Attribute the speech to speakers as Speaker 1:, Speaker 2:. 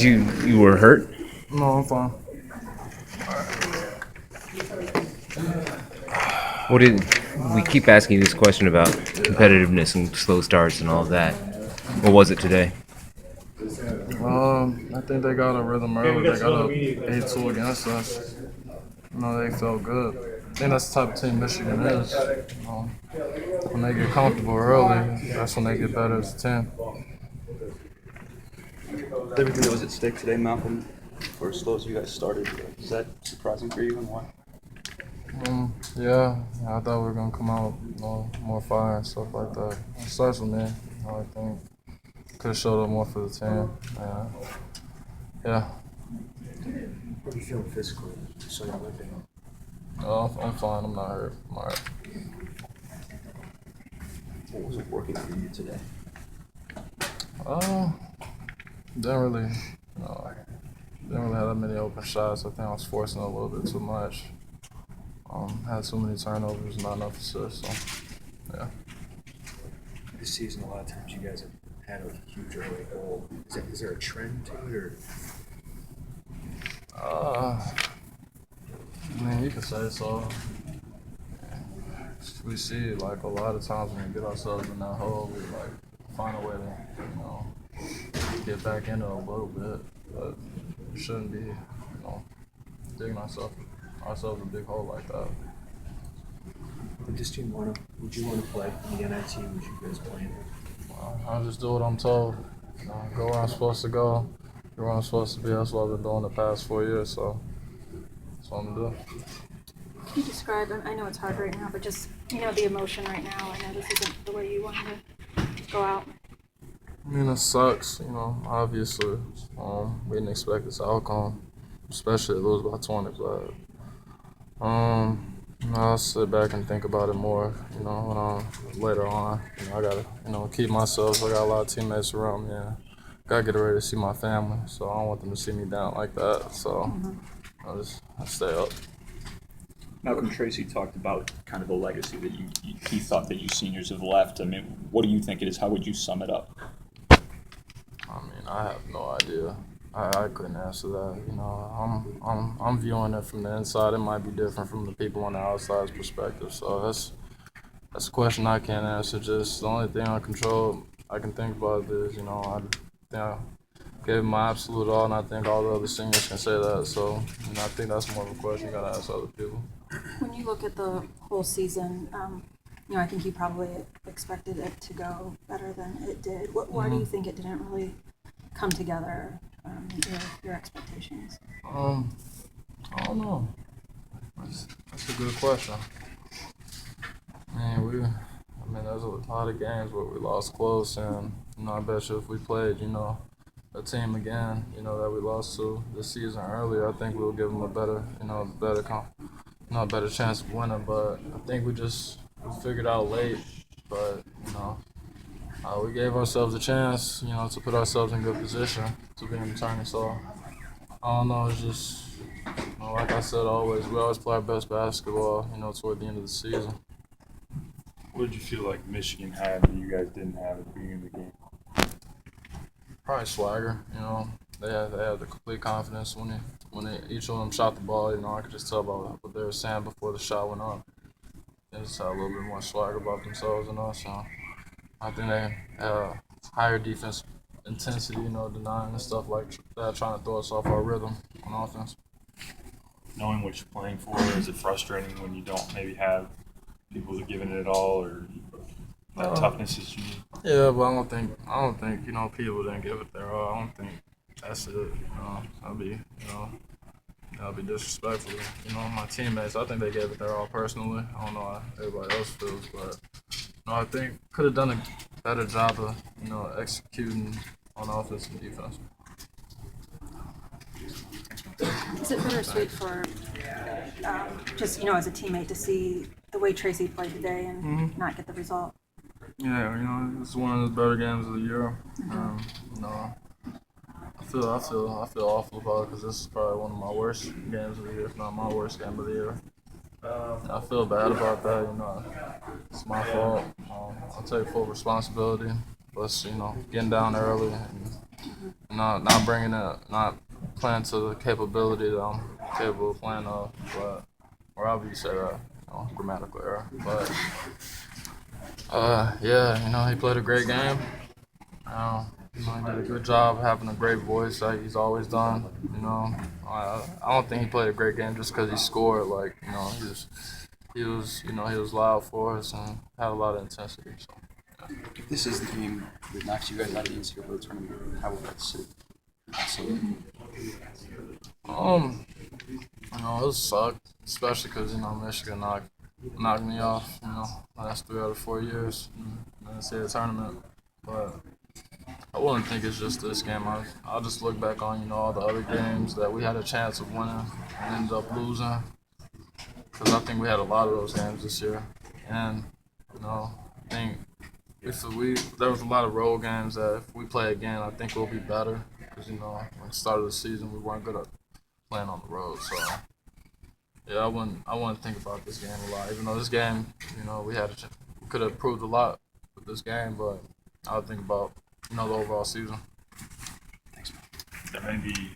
Speaker 1: You were hurt?
Speaker 2: No, I'm fine.
Speaker 1: We keep asking you this question about competitiveness and slow starts and all of that. What was it today?
Speaker 2: I think they got a rhythm early. They got a 8-2 against us. They felt good. I think that's the type of team Michigan is. When they get comfortable early, that's when they get better as a team.
Speaker 3: Everything that was at stake today, Malcolm, for as slow as you guys started, is that surprising for you and why?
Speaker 2: Yeah, I thought we were going to come out more fire and stuff like that. It starts with me. I think could have showed up more for the team. Yeah.
Speaker 3: How do you feel physically? So you're living.
Speaker 2: I'm fine. I'm not hurt. I'm all right.
Speaker 3: What wasn't working for you today?
Speaker 2: Didn't really have that many open shots. I think I was forcing a little bit too much. Had too many turnovers, not enough assists. So, yeah.
Speaker 4: This season, a lot of times you guys have had a huge early goal. Is there a trend to it, or?
Speaker 2: You could say so. We see like a lot of times when we get ourselves in that hole, we like find a way to get back in it a little bit, but we shouldn't be digging ourselves a big hole like that.
Speaker 4: Would you want to play in the NIT? Would you guys play in it?
Speaker 2: I just do what I'm told. Go where I'm supposed to go. Do where I'm supposed to be. That's what I've been doing the past 4 years. So that's what I'm gonna do.
Speaker 5: Can you describe? I know it's hard right now, but just the emotion right now. I know this isn't the way you wanted to go out.
Speaker 2: It sucks. Obviously, we didn't expect this outcome, especially to lose by 20. But I'll sit back and think about it more, later on. I gotta, keep myself. I got a lot of teammates around me. And gotta get ready to see my family, so I don't want them to see me down like that. So I stay up.
Speaker 6: Malcolm Tracy talked about kind of the legacy that he thought that you seniors have left. I mean, what do you think it is? How would you sum it up?
Speaker 2: I have no idea. I couldn't answer that. I'm viewing it from the inside. It might be different from the people on the outside's perspective. So that's a question I can't answer. Just the only thing I can think about is, I think I gave my absolute all, and I think all the other seniors can say that. So I think that's more of a question you gotta ask other people.
Speaker 5: When you look at the whole season, I think you probably expected it to go better than it did. Why do you think it didn't really come together? Your expectations?
Speaker 2: I don't know. That's a good question. There's a lot of games where we lost close, and I bet you if we played, a team again, that we lost to this season earlier, I think we'll give them a better chance of winning. But I think we figured out late. But we gave ourselves a chance, to put ourselves in good position to be in the tournament. So I don't know. It's just, like I said, we always play our best basketball, toward the end of the season.
Speaker 7: What did you feel like Michigan had that you guys didn't have at the beginning of the game?
Speaker 2: Probably swagger. They had the complete confidence when each of them shot the ball. I could just tell by what they were saying before the shot went up. They just had a little bit more swagger about themselves and us. So I think they had higher defense intensity, denying and stuff like that, trying to throw us off our rhythm on offense.
Speaker 7: Knowing what you're playing for, is it frustrating when you don't maybe have people that are giving it all, or that toughness is you need? Yeah, but I don't think people didn't give it their all. I don't think that's it. That'll be disrespectful. My teammates, I think they gave it their all personally. I don't know how everybody else feels, but I think could have done a better job of executing on offense and defense.
Speaker 5: Is it bittersweet for just as a teammate to see the way Tracy played today and not get the result?
Speaker 2: Yeah, it's one of the better games of the year. I feel awful about it because this is probably one of my worst games of the year, if not my worst game of the year. I feel bad about that. It's my fault. I'll take full responsibility. Plus, getting down early and not bringing it, not playing to the capability that I'm capable of playing of, but or however you say that, grammatical error. But yeah, he played a great game. He did a good job having a great voice like he's always done. I don't think he played a great game just because he scored. Like, he was loud for us and had a lot of intensity. So.
Speaker 3: If this is the game that knocks you guys out of the NCAA tournament, how will that sit?
Speaker 2: It sucked, especially because Michigan knocked me off. Last 3 out of 4 years in the NCAA tournament, but. I wouldn't think it's just this game. I'll just look back on, all the other games that we had a chance of winning and ended up losing. Because I think we had a lot of those games this year. And, I think there was a lot of road games that if we play again, I think we'll be better. Because, at the start of the season, we weren't good at playing on the road. So, yeah, I wouldn't think about this game a lot. Even though this game, we could have improved a lot with this game, but I would think about the overall season.
Speaker 6: There may be